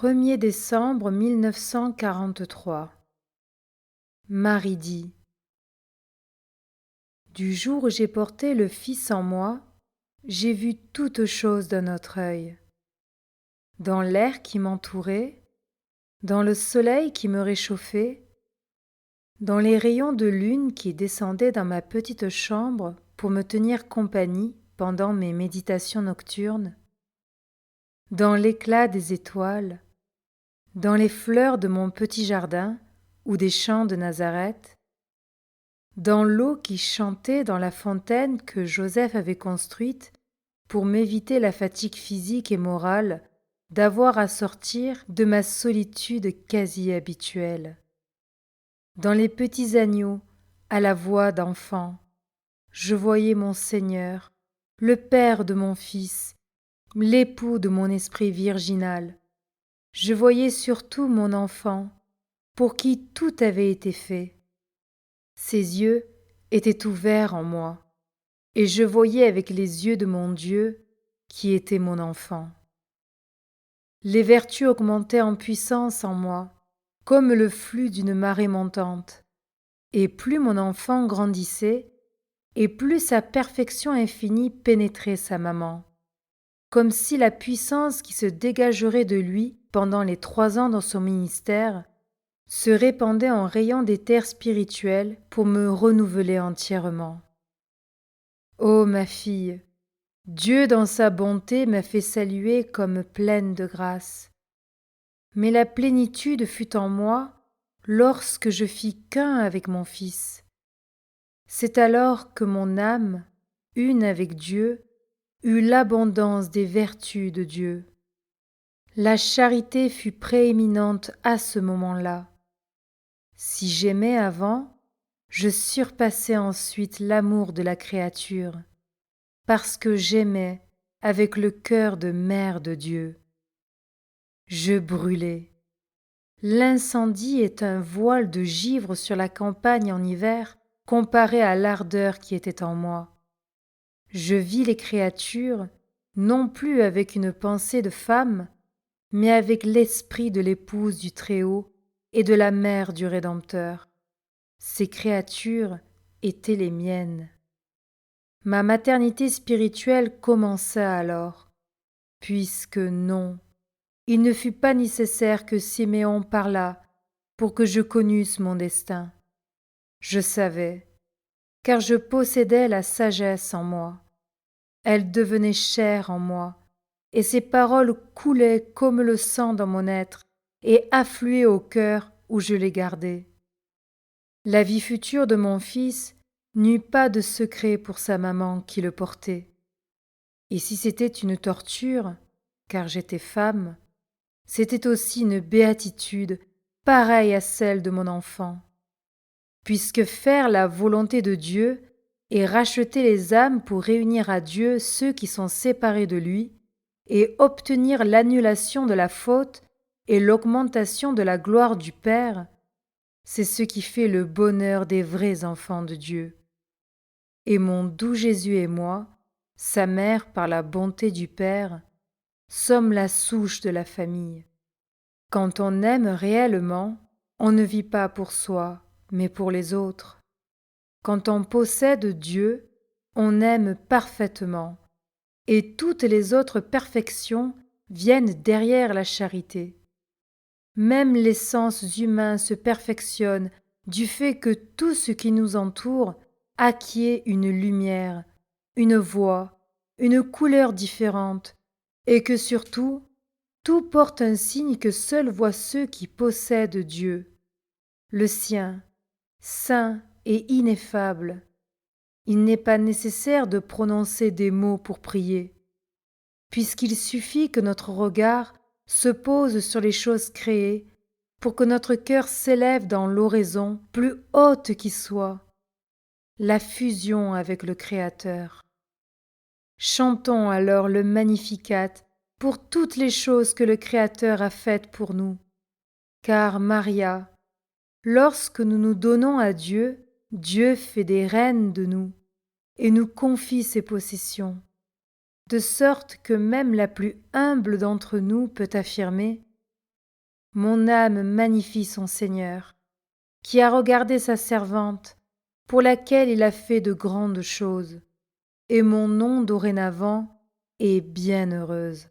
1er décembre 1943. Marie dit: Du jour où j'ai porté le Fils en moi, j'ai vu toutes choses d'un autre œil. Dans l'air qui m'entourait, dans le soleil qui me réchauffait, dans les rayons de lune qui descendaient dans ma petite chambre pour me tenir compagnie pendant mes méditations nocturnes, dans l'éclat des étoiles, dans les fleurs de mon petit jardin ou des champs de Nazareth, dans l'eau qui chantait dans la fontaine que Joseph avait construite pour m'éviter la fatigue physique et morale d'avoir à sortir de ma solitude quasi habituelle. Dans les petits agneaux, à la voix d'enfant, je voyais mon Seigneur, le Père de mon Fils, l'époux de mon esprit virginal. Je voyais surtout mon enfant, pour qui tout avait été fait. Ses yeux étaient ouverts en moi, et je voyais avec les yeux de mon Dieu, qui était mon enfant. Les vertus augmentaient en puissance en moi, comme le flux d'une marée montante, et plus mon enfant grandissait, et plus sa perfection infinie pénétrait sa maman, comme si la puissance qui se dégagerait de lui pendant les 3 ans dans son ministère se répandait en rayons d'éther spirituel pour me renouveler entièrement. Ô ma fille, Dieu dans sa bonté m'a fait saluer comme pleine de grâce. Mais la plénitude fut en moi lorsque je fis qu'un avec mon Fils. C'est alors que mon âme, une avec Dieu, eut l'abondance des vertus de Dieu. La charité fut prééminente à ce moment-là. Si j'aimais avant, je surpassais ensuite l'amour de la créature, parce que j'aimais avec le cœur de mère de Dieu. Je brûlais. L'incendie est un voile de givre sur la campagne en hiver comparé à l'ardeur qui était en moi. Je vis les créatures non plus avec une pensée de femme, mais avec l'esprit de l'épouse du Très-Haut et de la mère du Rédempteur. Ces créatures étaient les miennes. Ma maternité spirituelle commença alors, puisque non, il ne fut pas nécessaire que Siméon parlât pour que je connusse mon destin. Je savais, car je possédais la sagesse en moi. Elle devenait chair en moi, et ses paroles coulaient comme le sang dans mon être et affluaient au cœur où je les gardais. La vie future de mon fils n'eut pas de secret pour sa maman qui le portait. Et si c'était une torture, car j'étais femme, c'était aussi une béatitude pareille à celle de mon enfant. Puisque faire la volonté de Dieu et racheter les âmes pour réunir à Dieu ceux qui sont séparés de lui, et obtenir l'annulation de la faute et l'augmentation de la gloire du Père, c'est ce qui fait le bonheur des vrais enfants de Dieu. Et mon doux Jésus et moi, sa mère par la bonté du Père, sommes la souche de la famille. Quand on aime réellement, on ne vit pas pour soi, mais pour les autres. Quand on possède Dieu, on aime parfaitement, et toutes les autres perfections viennent derrière la charité. Même les sens humains se perfectionnent du fait que tout ce qui nous entoure acquiert une lumière, une voix, une couleur différente, et que surtout, tout porte un signe que seuls voient ceux qui possèdent Dieu, le sien, saint et ineffable. Il n'est pas nécessaire de prononcer des mots pour prier, puisqu'il suffit que notre regard se pose sur les choses créées pour que notre cœur s'élève dans l'oraison plus haute qui soit, la fusion avec le Créateur. Chantons alors le Magnificat pour toutes les choses que le Créateur a faites pour nous, car Maria, lorsque nous nous donnons à Dieu, Dieu fait des reines de nous et nous confie ses possessions, de sorte que même la plus humble d'entre nous peut affirmer Mon âme magnifie son Seigneur, qui a regardé sa servante, pour laquelle il a fait de grandes choses, et mon nom dorénavant est bienheureuse.